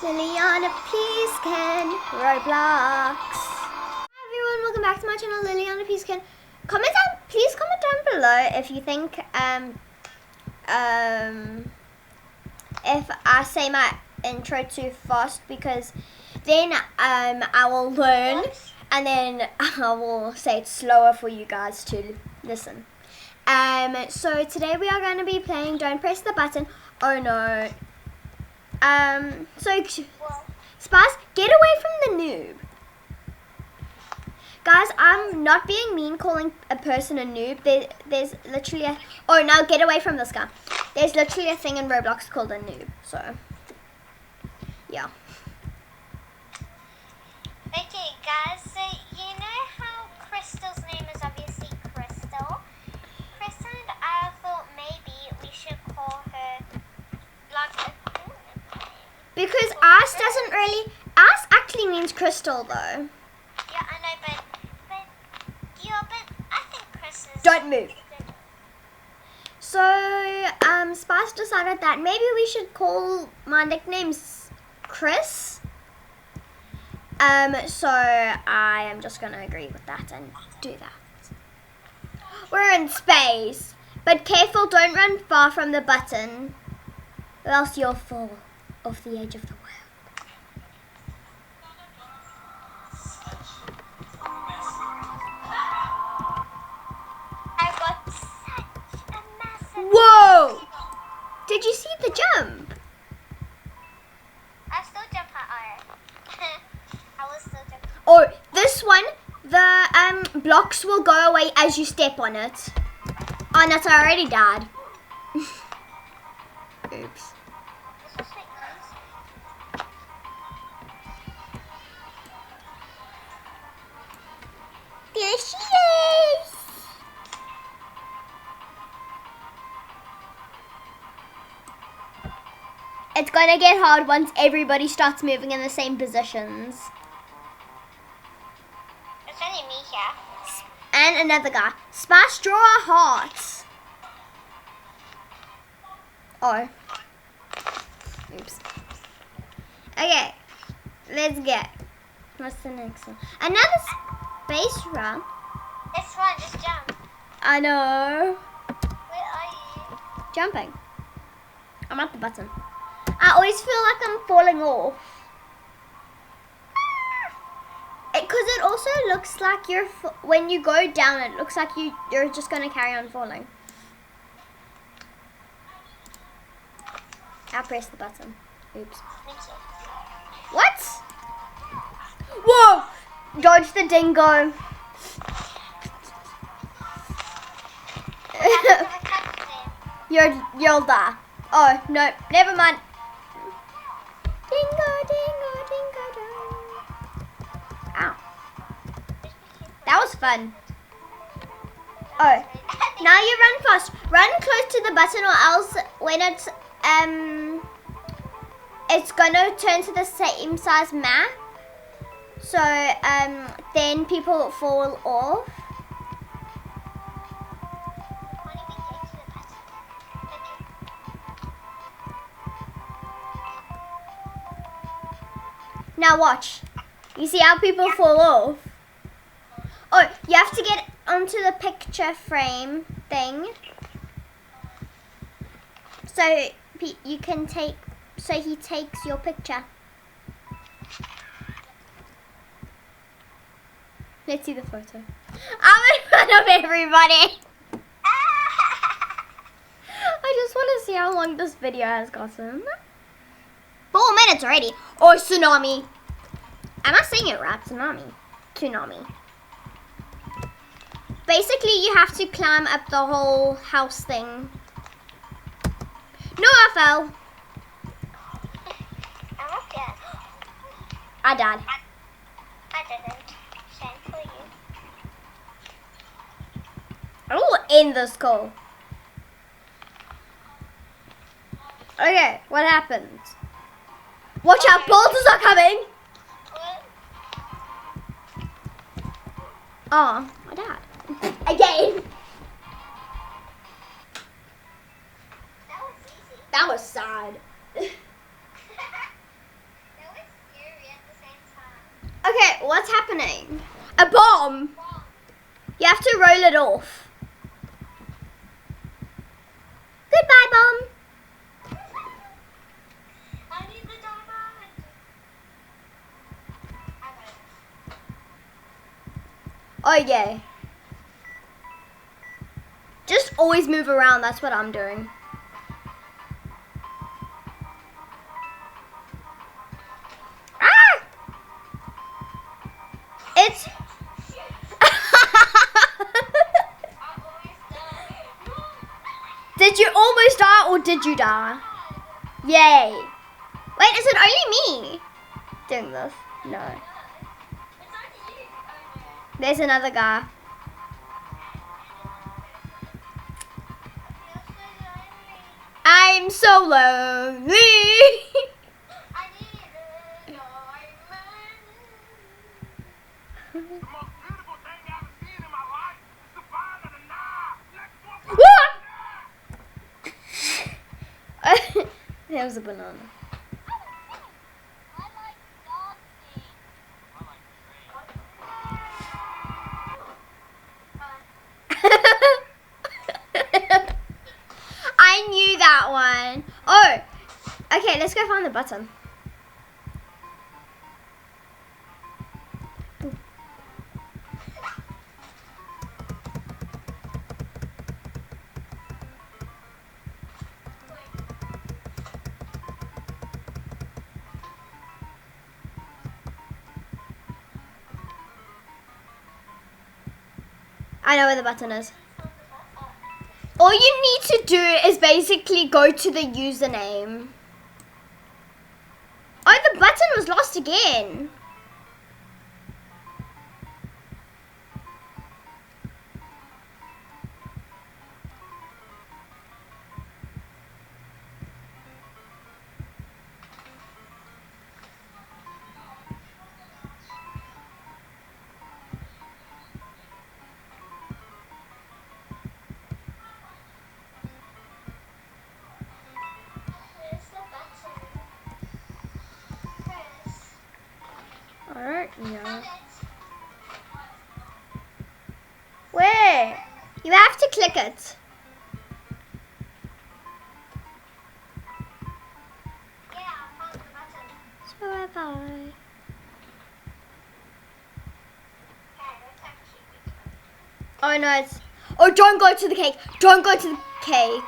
Liliana Peascan, Roblox. Hi everyone, welcome back to my channel, Liliana Peascan. Please comment down below if you think if I say my intro too fast, because then I will learn and then I will say it slower for you guys to listen. So today we are going to be playing Don't Press the Button. Oh no. So Spice, get away from the noob. Guys, I'm not being mean calling a person a noob. There's literally a... Oh, now get away from this guy. There's literally a thing in Roblox called a noob. So, yeah. Okay, guys, so you know how Crystal's name is obviously Crystal? Crystal and I thought maybe we should call her like... Because Ice doesn't really... Ice actually means crystal, though. Yeah, I know, but I think Crystal is... Don't move. So, Spice decided that maybe we should call my nicknames Chris. So I am just gonna agree with that and do that. We're in space, but careful, don't run far from the button, or else you'll fall off the edge of the world. I got such a massive... Whoa! Did you see the jump? I still jump higher. I will still jump. Oh, this one, the blocks will go away as you step on it. Oh, no, I already died. Oops. This was like nice. There she is. It's gonna get hard once everybody starts moving in the same positions. It's only me here. And another guy. Spice, draw a heart. Oh. Oops. Okay. Let's get. What's the next one? Another space run. This one, just jump. I know. Where are you? Jumping. I'm at the button. I always feel like I'm falling off. Because it also looks like when you go down, it looks like you're just going to carry on falling. I'll press the button. Oops. Thank you. What? Whoa! Dodge the dingo. You'll die. Oh, no. Never mind. Dingo, dingo, dingo, dingo. Ow. That was fun. Oh. Now you run fast. Run close to the button, or else when it's gonna turn to the same size map. So then people fall off. Now watch. You see how people fall off? Oh, you have to get onto the picture frame thing. So you can take, so he takes your picture. Let's see the photo. I'm in front of everybody. I just want to see how long this video has gotten. 4 minutes already. Or tsunami. Am I saying it right? Tsunami. Tsunami. Basically, you have to climb up the whole house thing. No, I fell. I'm up here. I died. I didn't. Shame for you. I will end this call. Okay, what happens? Watch out, bolters are coming! What? Oh, I died. Again! That was easy. That was sad. That Okay, what's happening? A bomb. You have to roll it off. Goodbye, bomb. I need the diamond. Oh yeah. Just always move around. That's what I'm doing. Ah! It's. Did you almost die or did you die? Yay. Wait, is it only me doing this? No. There's another guy. I'm so lonely. I need a diamond. The most beautiful thing I've ever seen in my life is the fire of the Nile. Next one. There was a banana. I like dancing. I knew that one. Oh, okay, let's go find the button. I know where the button is. All you need to do is basically go to the username. Oh, the button was lost again. Where's the button? Chris. Alright, yeah. Found it. Where? You have to click it. Yeah, I found the button. So have I. Okay, let's actually be good. Oh no, it's. Oh, don't go to the cake. Don't go to the cake.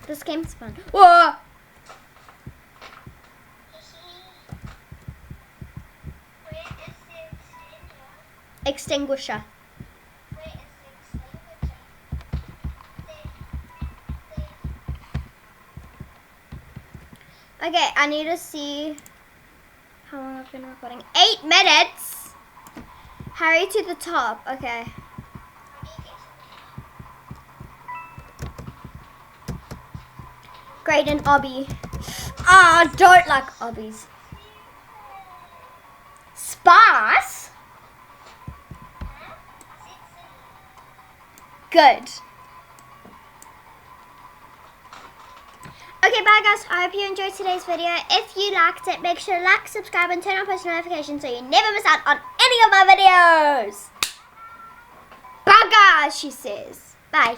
This game's fun. Whoa! Where is the extinguisher? Extinguisher. Where is the extinguisher? There. Okay, I need to see how long I've been recording. 8 minutes! Hurry to the top. Okay. I need it. Great and obby. Ah, I don't like obbies. Sparse? Good. Okay, bye guys. I hope you enjoyed today's video. If you liked it, make sure to like, subscribe, and turn on post notifications so you never miss out on any of my videos. Bye guys, she says. Bye.